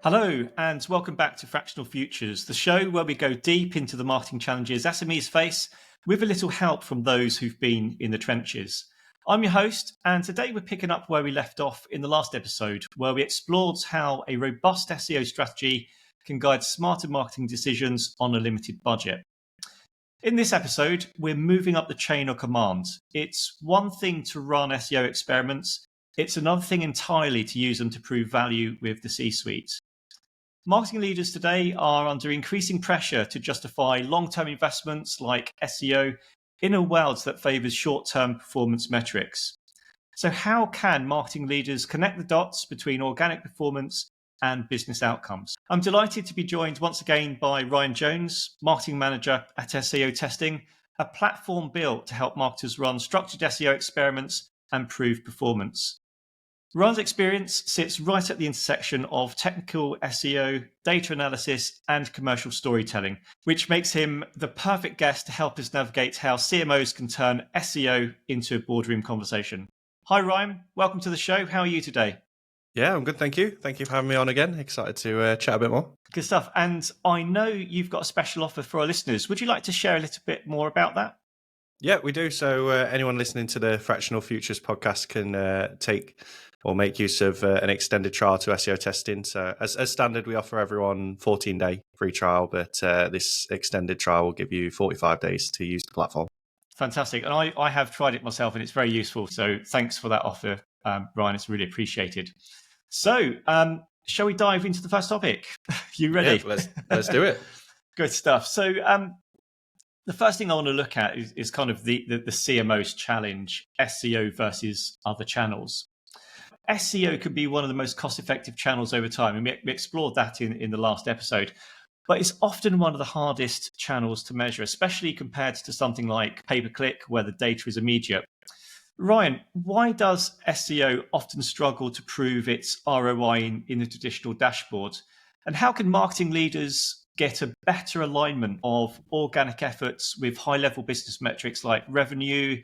Hello, and welcome back to Fractional Futures, the show where we go deep into the marketing challenges SMEs face with a little help from those who've been in the trenches. I'm your host, and today we're picking up where we left off in the last episode, where we explored how a robust SEO strategy can guide smarter marketing decisions on a limited budget. In this episode, we're moving up the chain of command. It's one thing to run SEO experiments, it's another thing entirely to use them to prove value with the C-suite. Marketing leaders today are under increasing pressure to justify long-term investments like SEO in a world that favors short-term performance metrics. So how can marketing leaders connect the dots between organic performance and business outcomes? I'm delighted to be joined once again by Ryan Jones, Marketing Manager at SEO Testing, a platform built to help marketers run structured SEO experiments and prove performance. Ryan's experience sits right at the intersection of technical SEO, data analysis, and commercial storytelling, which makes him the perfect guest to help us navigate how CMOs can turn SEO into a boardroom conversation. Hi, Ryan. Welcome to the show. How are you today? Yeah, I'm good. Thank you. Thank you for having me on again. Excited to chat a bit more. Good stuff. And I know you've got a special offer for our listeners. Would you like to share a little bit more about that? Yeah, we do. So anyone listening to the Fractional Futures podcast can take or make use of an extended trial to SEO testing. So as standard, we offer everyone 14-day free trial, but this extended trial will give you 45 days to use the platform. Fantastic. And I have tried it myself and it's very useful. So thanks for that offer, Ryan. It's really appreciated. So shall we dive into the first topic? You ready? Yeah, let's do it. Good stuff. So the first thing I want to look at is kind of the CMO's challenge, SEO versus other channels. SEO can be one of the most cost-effective channels over time, and we explored that in the last episode. But it's often one of the hardest channels to measure, especially compared to something like pay-per-click, where the data is immediate. Ryan, why does SEO often struggle to prove its ROI in the traditional dashboard? And how can marketing leaders get a better alignment of organic efforts with high-level business metrics like revenue,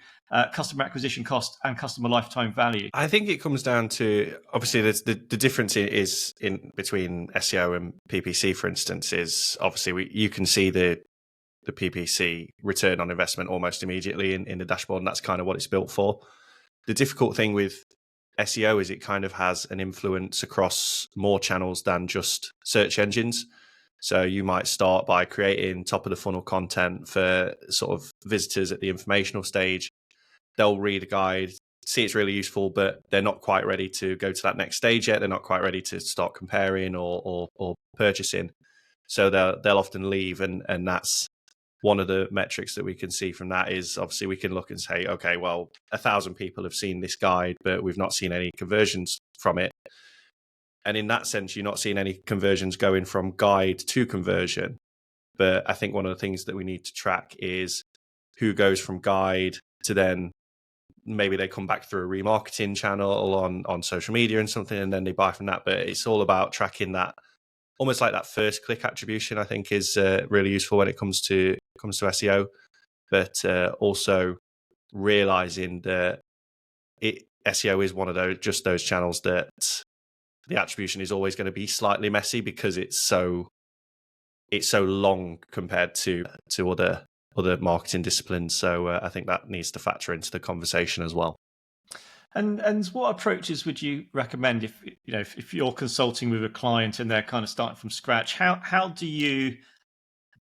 customer acquisition cost, and customer lifetime value? I think it comes down to, obviously, the difference is in between SEO and PPC, for instance, is obviously you can see the PPC return on investment almost immediately in the dashboard, and that's kind of what it's built for. The difficult thing with SEO is it kind of has an influence across more channels than just search engines. So you might start by creating top of the funnel content for sort of visitors at the informational stage. They'll read a guide, see it's really useful, but they're not quite ready to go to that next stage yet. They're not quite ready to start comparing or purchasing. So they'll often leave, and that's one of the metrics that we can see from that is obviously we can look and say, okay, well, 1,000 people have seen this guide, but we've not seen any conversions from it. And in that sense, you're not seeing any conversions going from guide to conversion. But I think one of the things that we need to track is who goes from guide to then maybe they come back through a remarketing channel on social media and something, and then they buy from that. But it's all about tracking that, almost like that first click attribution, I think is really useful when it comes to SEO. But also realizing that SEO is one of those channels that the attribution is always going to be slightly messy because it's so long compared to other marketing disciplines. So I think that needs to factor into the conversation as well. And what approaches would you recommend if you're consulting with a client and they're kind of starting from scratch? How do you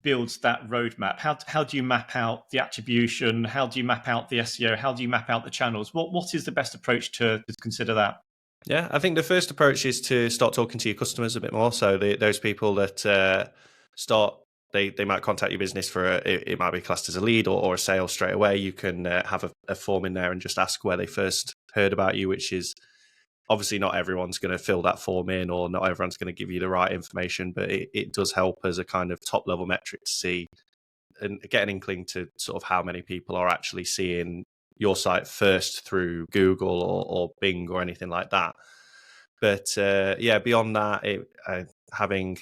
build that roadmap? How do you map out the attribution? How do you map out the SEO? How do you map out the channels? What is the best approach to consider that? Yeah, I think the first approach is to start talking to your customers a bit more. So those people that they might contact your business for it might be classed as a lead or a sale straight away. You can have a form in there and just ask where they first heard about you, which is obviously not everyone's going to fill that form in, or not everyone's going to give you the right information, but it does help as a kind of top level metric to see and get an inkling to sort of how many people are actually seeing your site first through Google or Bing or anything like that. But beyond that, having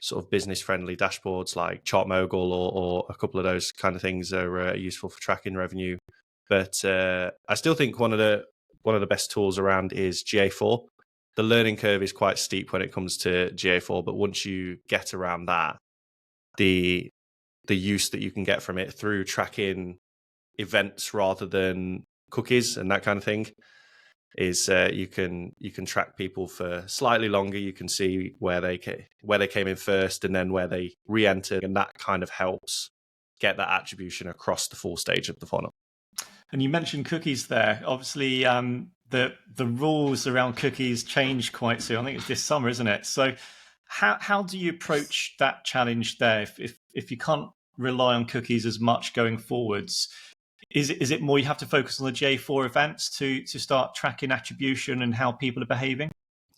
sort of business-friendly dashboards like ChartMogul or a couple of those kind of things are useful for tracking revenue. But I still think one of the best tools around is GA4. the learning curve is quite steep when it comes to GA4, but once you get around that, the use that you can get from it through tracking events rather than cookies and that kind of thing is you can track people for slightly longer. You can see where they came in first and then where they re-entered, and that kind of helps get that attribution across the full stage of the funnel. And you mentioned cookies there. Obviously, the rules around cookies change quite soon. I think it's this summer, isn't it? So how do you approach that challenge there? If you can't rely on cookies as much going forwards, is it more you have to focus on the J4 events to start tracking attribution and how people are behaving?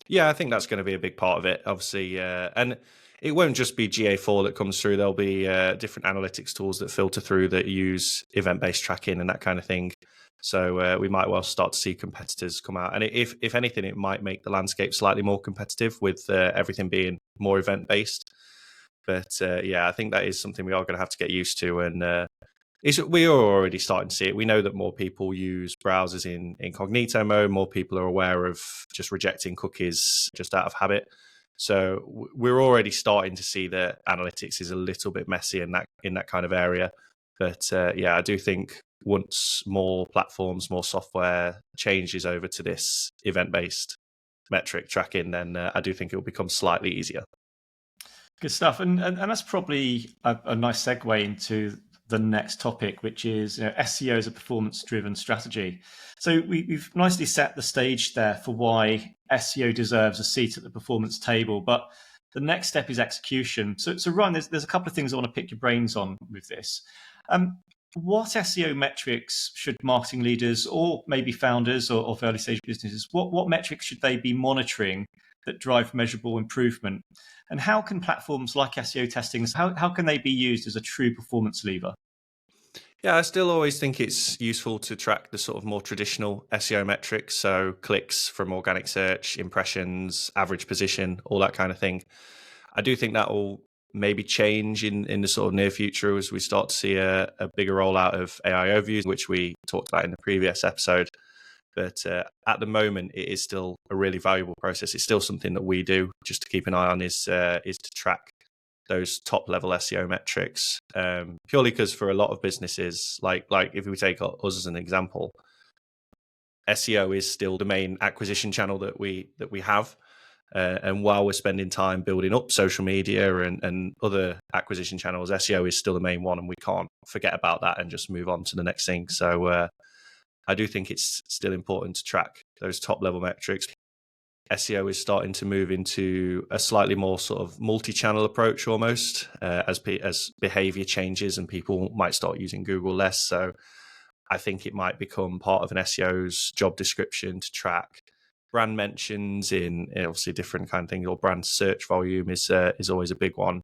Yeah, I think that's going to be a big part of it, obviously. And it won't just be GA4 that comes through. There'll be different analytics tools that filter through that use event-based tracking and that kind of thing. So we might well start to see competitors come out. And if anything, it might make the landscape slightly more competitive with everything being more event-based. But yeah, I think that is something we are going to have to get used to. And we are already starting to see it. We know that more people use browsers in incognito mode. More people are aware of just rejecting cookies just out of habit. So we're already starting to see that analytics is a little bit messy in that kind of area. But yeah, I do think once more platforms, more software changes over to this event-based metric tracking, then I do think it will become slightly easier. Good stuff. And that's probably a nice segue into the next topic, which is SEO as a performance-driven strategy. So we've nicely set the stage there for why SEO deserves a seat at the performance table. But the next step is execution. So Ryan, there's a couple of things I want to pick your brains on with this. What SEO metrics should marketing leaders or maybe founders of early stage businesses, what metrics should they be monitoring that drive measurable improvement? And how can platforms like SEO testing, how can they be used as a true performance lever? Yeah, I still always think it's useful to track the sort of more traditional SEO metrics. So clicks from organic search, impressions, average position, all that kind of thing. I do think that will maybe change in the sort of near future as we start to see a bigger rollout of AI overviews, which we talked about in the previous episode. But at the moment, it is still a really valuable process. It's still something that we do just to keep an eye on is to track those top level SEO metrics, purely because for a lot of businesses, like if we take us as an example, SEO is still the main acquisition channel that we have. And while we're spending time building up social media and other acquisition channels, SEO is still the main one, and we can't forget about that and just move on to the next thing. So I do think it's still important to track those top level metrics. SEO is starting to move into a slightly more sort of multi-channel approach almost as behavior changes and people might start using Google less. So I think it might become part of an SEO's job description to track brand mentions in obviously different kind of things, or brand search volume is always a big one.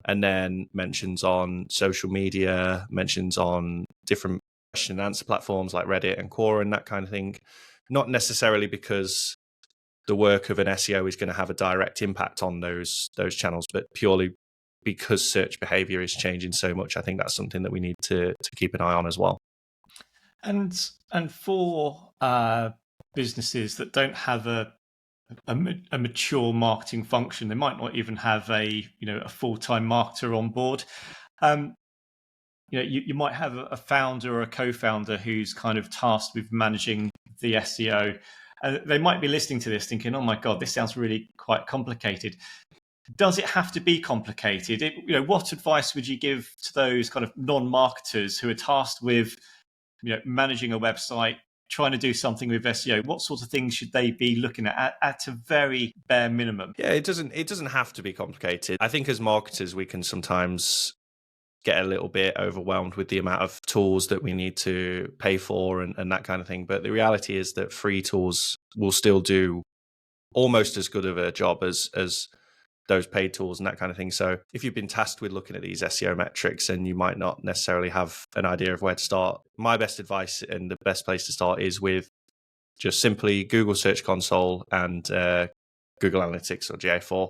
And then mentions on social media, mentions on different question and answer platforms like Reddit and Quora and that kind of thing. Not necessarily because the work of an SEO is going to have a direct impact on those channels, but purely because search behavior is changing so much. I think that's something that we need to keep an eye on as well. And for businesses that don't have a mature marketing function, they might not even have a full-time marketer on board. You might have a founder or a co-founder who's kind of tasked with managing the SEO. And they might be listening to this thinking, oh my God, this sounds really quite complicated. Does it have to be complicated? What advice would you give to those kind of non-marketers who are tasked with managing a website, trying to do something with SEO? What sorts of things should they be looking at a very bare minimum? Yeah, it doesn't have to be complicated. I think as marketers, we can sometimes get a little bit overwhelmed with the amount of tools that we need to pay for and that kind of thing. But the reality is that free tools will still do almost as good of a job as those paid tools and that kind of thing. So if you've been tasked with looking at these SEO metrics and you might not necessarily have an idea of where to start, my best advice and the best place to start is with just simply Google Search Console and Google Analytics or GA4,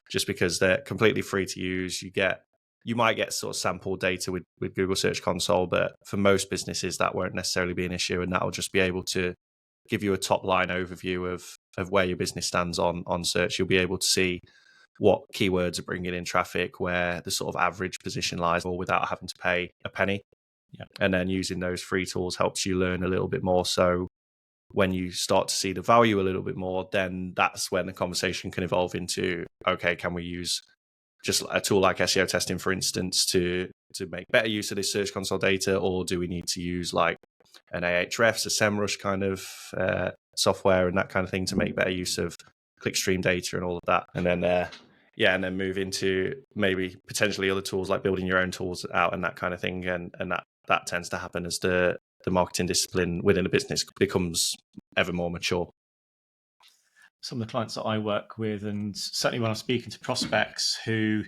just because they're completely free to use. You might get sort of sample data with Google Search Console, but for most businesses, that won't necessarily be an issue. And that will just be able to give you a top line overview of where your business stands on search. You'll be able to see what keywords are bringing in traffic, where the sort of average position lies, or without having to pay a penny. Yeah. And then using those free tools helps you learn a little bit more. So when you start to see the value a little bit more, then that's when the conversation can evolve into, okay, can we use just a tool like SEO testing, for instance, to make better use of this Search Console data, or do we need to use like an Ahrefs, a SEMrush kind of software and that kind of thing to make better use of clickstream data and all of that? And then and then move into maybe potentially other tools like building your own tools out and that kind of thing. And that tends to happen as the marketing discipline within a business becomes ever more mature. Some of the clients that I work with, and certainly when I'm speaking to prospects who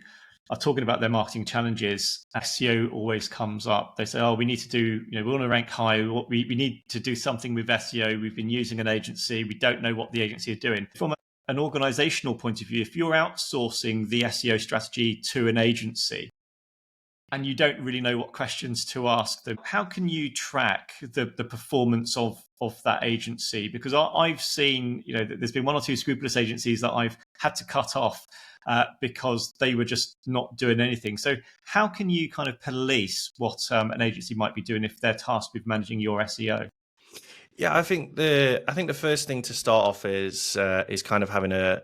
are talking about their marketing challenges, SEO always comes up. They say, oh, we need to do, we want to rank high. We need to do something with SEO. We've been using an agency. We don't know what the agency are doing. From an organizational point of view, if you're outsourcing the SEO strategy to an agency and you don't really know what questions to ask them, how can you track the performance of that agency? Because I've seen, that there's been one or two scrupulous agencies that I've had to cut off because they were just not doing anything. So how can you kind of police what an agency might be doing if they're tasked with managing your SEO? Yeah, I think the first thing to start off is kind of having a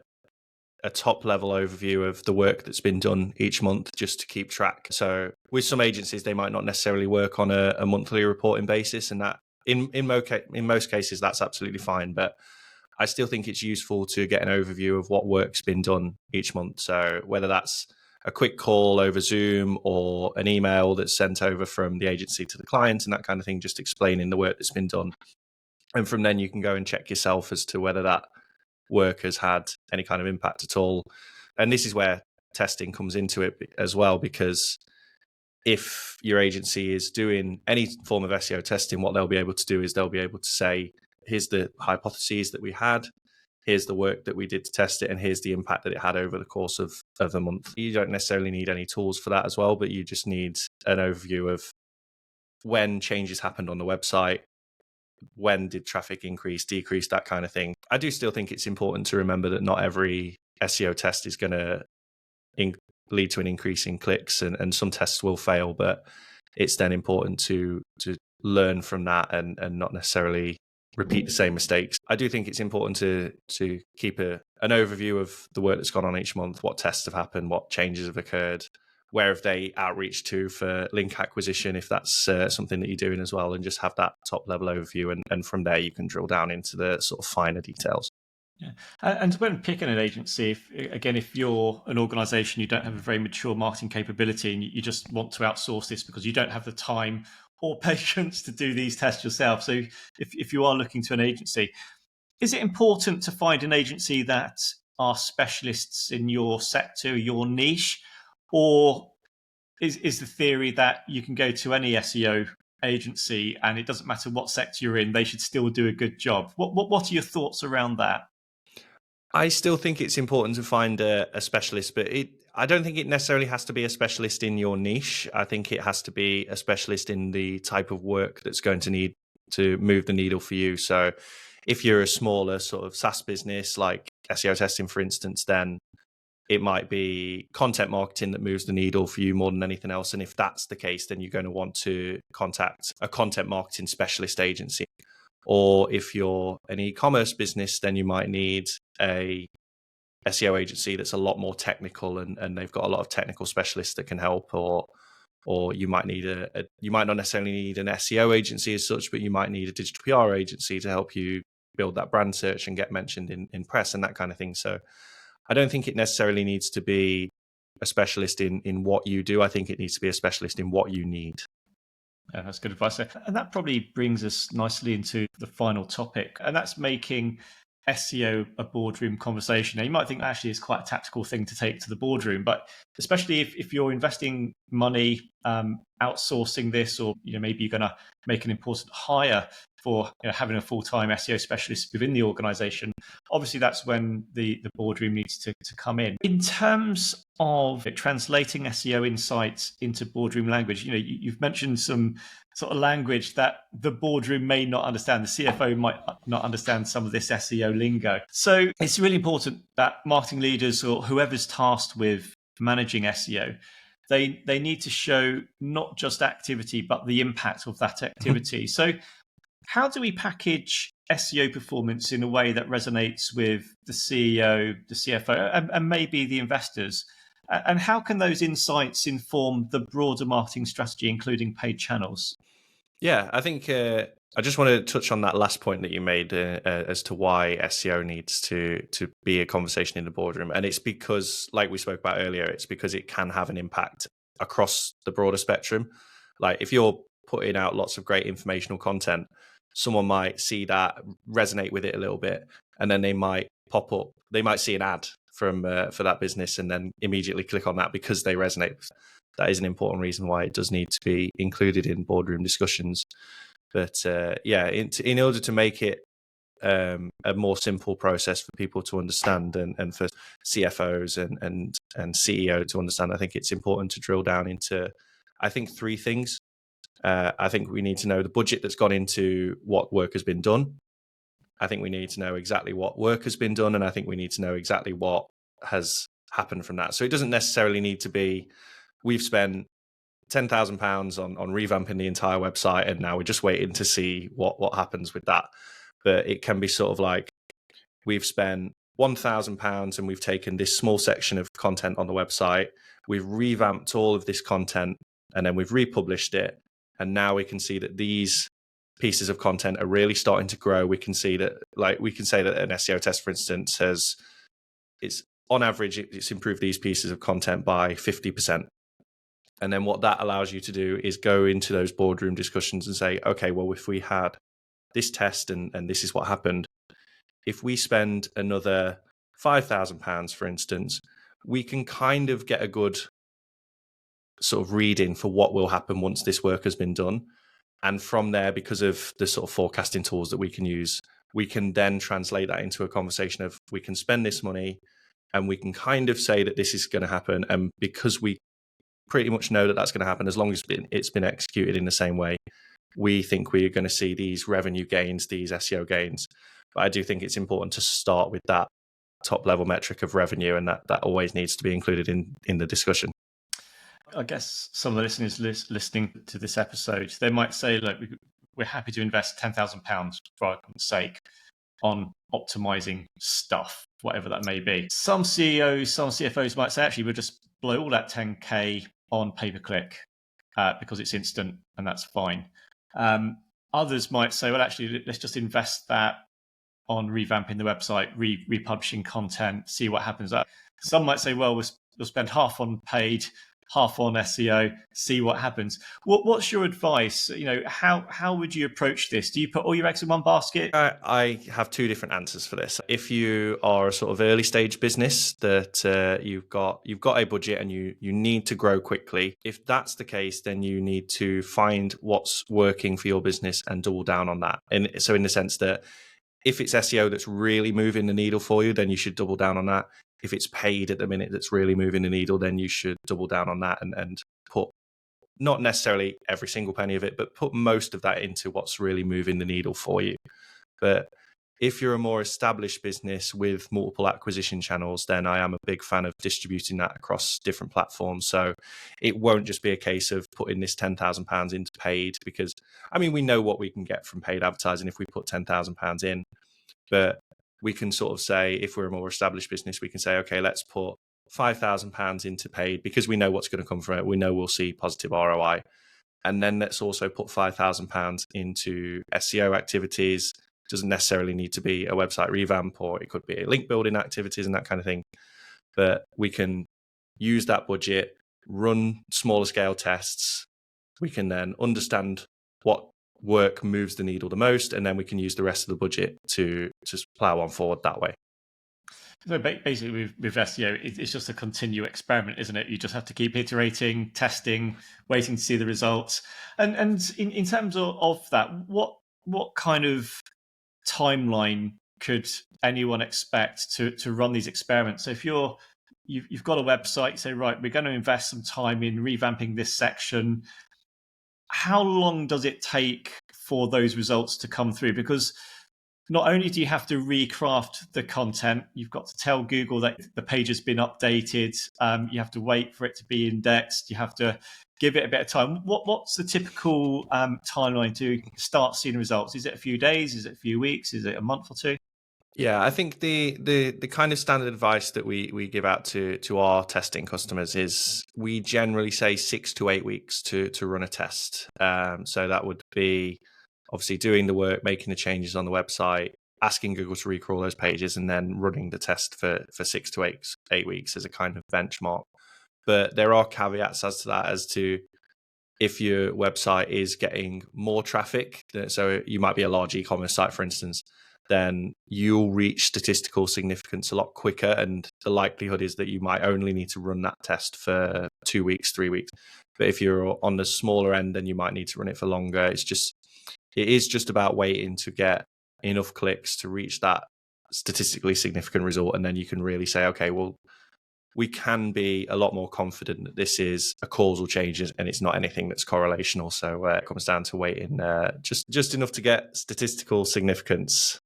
top level overview of the work that's been done each month, just to keep track. So with some agencies, they might not necessarily work on a monthly reporting basis, and that in most cases that's absolutely fine. But I still think it's useful to get an overview of what work's been done each month. So whether that's a quick call over Zoom or an email that's sent over from the agency to the client and that kind of thing, just explaining the work that's been done. And from then you can go and check yourself as to whether that work has had any kind of impact at all. And this is where testing comes into it as well, because if your agency is doing any form of SEO testing, what they'll be able to do is they'll be able to say, here's the hypotheses that we had, here's the work that we did to test it, and here's the impact that it had over the course of the month. You don't necessarily need any tools for that as well, but you just need an overview of when changes happened on the website, when did traffic increase, decrease, that kind of thing. I do still think it's important to remember that not every SEO test is going to lead to an increase in clicks, and some tests will fail, but it's then important to learn from that and not necessarily repeat the same mistakes. I do think it's important to keep an overview of the work that's gone on each month, what tests have happened, what changes have occurred, where have they outreach to for link acquisition, if that's something that you're doing as well, and just have that top level overview. And from there, you can drill down into the sort of finer details. Yeah. And when picking an agency, if you're an organization, you don't have a very mature marketing capability and you just want to outsource this because you don't have the time or patience to do these tests yourself. So if you are looking to an agency, is it important to find an agency that are specialists in your sector, your niche? Or is the theory that you can go to any SEO agency and it doesn't matter what sector you're in, they should still do a good job? What are your thoughts around that? I still think it's important to find a specialist, but I don't think it necessarily has to be a specialist in your niche. I think it has to be a specialist in the type of work that's going to need to move the needle for you. So if you're a smaller sort of SaaS business like SEO testing, for instance, then it might be content marketing that moves the needle for you more than anything else. And if that's the case, then you're going to want to contact a content marketing specialist agency. Or if you're an e-commerce business, then you might need a SEO agency that's a lot more technical and they've got a lot of technical specialists that can help. Or you might need you might not necessarily need an SEO agency as such, but you might need a digital PR agency to help you build that brand search and get mentioned in press and that kind of thing. So I don't think it necessarily needs to be a specialist in what you do. I think it needs to be a specialist in what you need. Yeah, that's good advice. And that probably brings us nicely into the final topic, and that's making SEO a boardroom conversation. Now, you might think actually it's quite a tactical thing to take to the boardroom, but especially if you're investing money, outsourcing this, or maybe you're going to make an important hire for having a full-time SEO specialist within the organization, obviously that's when the boardroom needs to come in. In terms of translating SEO insights into boardroom language, you've mentioned some sort of language that the boardroom may not understand. The CFO might not understand some of this SEO lingo. So it's really important that marketing leaders or whoever's tasked with managing SEO, they need to show not just activity, but the impact of that activity. So how do we package SEO performance in a way that resonates with the CEO, the CFO, and maybe the investors? And how can those insights inform the broader marketing strategy, including paid channels? Yeah, I think I just want to touch on that last point that you made as to why SEO needs to be a conversation in the boardroom. And it's because, like we spoke about earlier, it's because it can have an impact across the broader spectrum. Like if you're putting out lots of great informational content, someone might see that, resonate with it a little bit, and then they might pop up. They might see an ad from for that business and then immediately click on that because they resonate. That is an important reason why it does need to be included in boardroom discussions. But in order to make it a more simple process for people to understand and for CFOs and CEO to understand, I think it's important to drill down into, I think, three things. I think we need to know the budget that's gone into what work has been done. I think we need to know exactly what work has been done, and I think we need to know exactly what has happened from that. So it doesn't necessarily need to be, we've spent £10,000 on revamping the entire website, and now we're just waiting to see what happens with that. But it can be sort of like, we've spent £1,000 and we've taken this small section of content on the website, we've revamped all of this content, and then we've republished it, and now we can see that these pieces of content are really starting to grow. We can see that, like, we can say that an SEO test, for instance, it's on average, it's improved these pieces of content by 50%. And then what that allows you to do is go into those boardroom discussions and say, okay, well, if we had this test and this is what happened, if we spend another £5,000, for instance, we can kind of get a good sort of reading for what will happen once this work has been done. And from there, because of the sort of forecasting tools that we can use, we can then translate that into a conversation of, we can spend this money and we can kind of say that this is going to happen. And because we pretty much know that that's going to happen, as long as it's been executed in the same way, we think we're going to see these revenue gains, these SEO gains. But I do think it's important to start with that top level metric of revenue, and that always needs to be included in the discussion. I guess some of the listeners listening to this episode, they might say, look, we're happy to invest £10,000 for argument's sake on optimizing stuff, whatever that may be. Some CEOs, some CFOs might say, actually, we'll just blow all that 10K on pay-per-click because it's instant and that's fine. Others might say, well, actually, let's just invest that on revamping the website, republishing content, see what happens. Some might say, well, we'll spend half on paid, half on SEO, see what happens. What's your advice? How would you approach this? Do you put all your eggs in one basket? I have two different answers for this. If you are a sort of early stage business that you've got a budget and you need to grow quickly, if that's the case, then you need to find what's working for your business and double down on that. And so in the sense that if it's SEO that's really moving the needle for you, then you should double down on that. If it's paid at the minute that's really moving the needle, then you should double down on that and put not necessarily every single penny of it, but put most of that into what's really moving the needle for you. But if you're a more established business with multiple acquisition channels, then I am a big fan of distributing that across different platforms. So it won't just be a case of putting this £10,000 into paid, because we know what we can get from paid advertising if we put £10,000 in, but we can sort of say, if we're a more established business, we can say, okay, let's put £5,000 into paid because we know what's going to come from it. We know we'll see positive ROI. And then let's also put £5,000 into SEO activities. It doesn't necessarily need to be a website revamp, or it could be link building activities and that kind of thing. But we can use that budget, run smaller scale tests. We can then understand what work moves the needle the most, and then we can use the rest of the budget to just plow on forward that way. So basically with SEO, it's just a continual experiment, isn't it? You just have to keep iterating, testing, waiting to see the results. And in terms of that, what what kind of timeline could anyone expect to run these experiments? So if you've got a website, you say, right, we're going to invest some time in revamping this section. How long does it take for those results to come through? Because not only do you have to recraft the content, you've got to tell Google that the page has been updated. You have to wait for it to be indexed. You have to give it a bit of time. What's the typical timeline to start seeing results? Is it a few days? Is it a few weeks? Is it a month or two? Yeah, I think the kind of standard advice that we give out to our testing customers is we generally say 6 to 8 weeks to run a test. So that would be obviously doing the work, making the changes on the website, asking Google to recrawl those pages, and then running the test for 6 to 8 weeks as a kind of benchmark. But there are caveats as to that, as to if your website is getting more traffic. So you might be a large e-commerce site, for instance, then you'll reach statistical significance a lot quicker. And the likelihood is that you might only need to run that test for 2 weeks, 3 weeks. But if you're on the smaller end, then you might need to run it for longer. It is just about waiting to get enough clicks to reach that statistically significant result. And then you can really say, okay, well, we can be a lot more confident that this is a causal change and it's not anything that's correlational. So it comes down to waiting just enough to get statistical significance.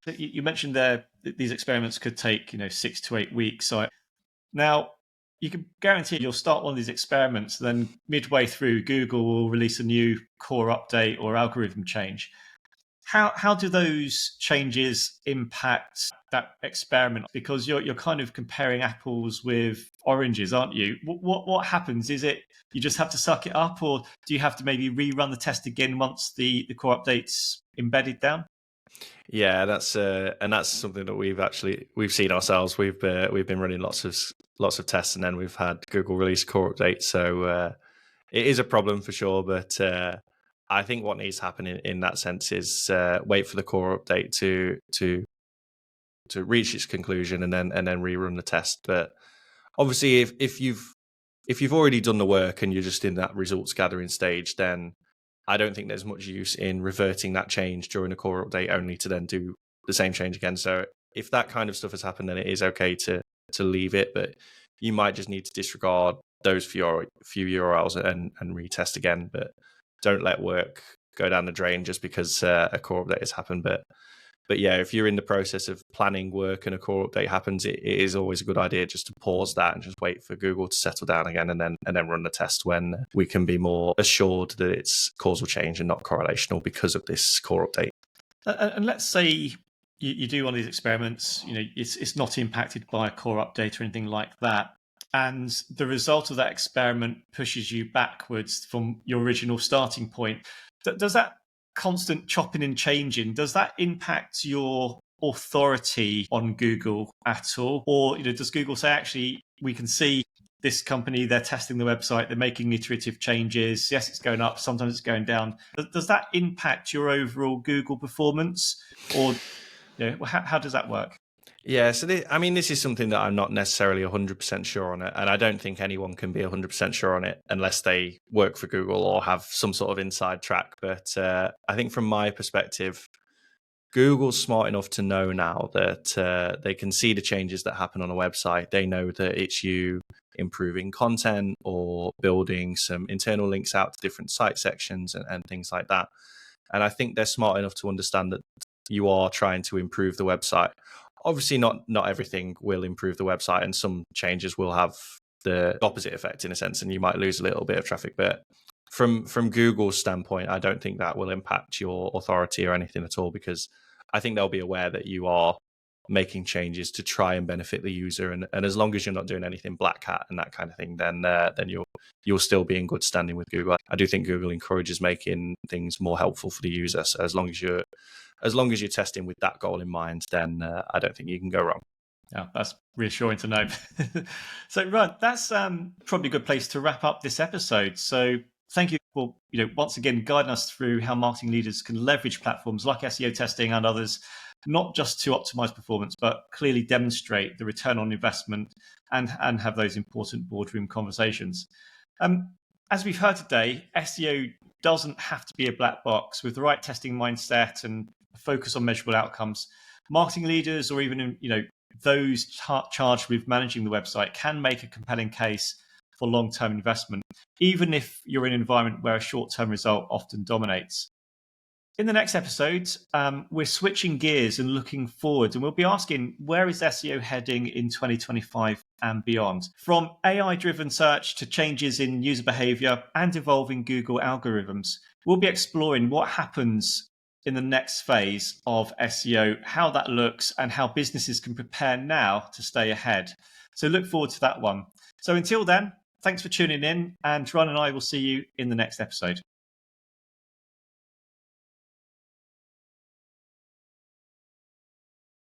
You mentioned there that these experiments could take 6 to 8 weeks. So now you can guarantee you'll start one of these experiments, then midway through, Google will release a new core update or algorithm change. How do those changes impact that experiment? Because you're kind of comparing apples with oranges, aren't you? What happens? Is it you just have to suck it up, or do you have to maybe rerun the test again once the core update's embedded down? Yeah, that's something that we've seen ourselves. We've been running lots of tests, and then we've had Google release core updates. So it is a problem for sure. But I think what needs to happen in that sense is wait for the core update to reach its conclusion, and then rerun the test. But obviously, if you've already done the work and you're just in that results gathering stage, then I don't think there's much use in reverting that change during a core update only to then do the same change again. So if that kind of stuff has happened, then it is okay to leave it, but you might just need to disregard those few URLs and retest again. But don't let work go down the drain just because a core update has happened. But yeah, if you're in the process of planning work and a core update happens, it is always a good idea just to pause that and just wait for Google to settle down again, and then run the test when we can be more assured that it's causal change and not correlational because of this core update. And let's say you do one of these experiments, it's not impacted by a core update or anything like that, and the result of that experiment pushes you backwards from your original starting point. Does that constant chopping and changing, does that impact your authority on Google at all? Or does Google say, actually, we can see this company, they're testing the website, they're making iterative changes, yes, it's going up, sometimes it's going down. Does that impact your overall Google performance? Or how does that work? Yeah, so this is something that I'm not necessarily 100% sure on it, and I don't think anyone can be 100% sure on it unless they work for Google or have some sort of inside track. But I think from my perspective, Google's smart enough to know now that they can see the changes that happen on a website. They know that it's you improving content or building some internal links out to different site sections and things like that. And I think they're smart enough to understand that you are trying to improve the website. Obviously, not everything will improve the website, and some changes will have the opposite effect in a sense, and you might lose a little bit of traffic. But from Google's standpoint, I don't think that will impact your authority or anything at all, because I think they'll be aware that you are making changes to try and benefit the user, and as long as you're not doing anything black hat and that kind of thing, then you'll still be in good standing with Google. I do think Google encourages making things more helpful for the user. So as long as you're testing with that goal in mind, then I don't think you can go wrong. Yeah, that's reassuring to know. So, right, that's probably a good place to wrap up this episode. So, thank you for once again guiding us through how marketing leaders can leverage platforms like SEO testing and others, not just to optimize performance, but clearly demonstrate the return on investment and have those important boardroom conversations. As we've heard today, SEO doesn't have to be a black box. With the right testing mindset and focus on measurable outcomes, marketing leaders or even those charged with managing the website can make a compelling case for long-term investment, even if you're in an environment where a short-term result often dominates. In the next episode, we're switching gears and looking forward, and we'll be asking, where is SEO heading in 2025 and beyond? From AI-driven search to changes in user behavior and evolving Google algorithms, we'll be exploring what happens in the next phase of SEO, how that looks, and how businesses can prepare now to stay ahead. So look forward to that one. So until then, thanks for tuning in, and Ron and I will see you in the next episode.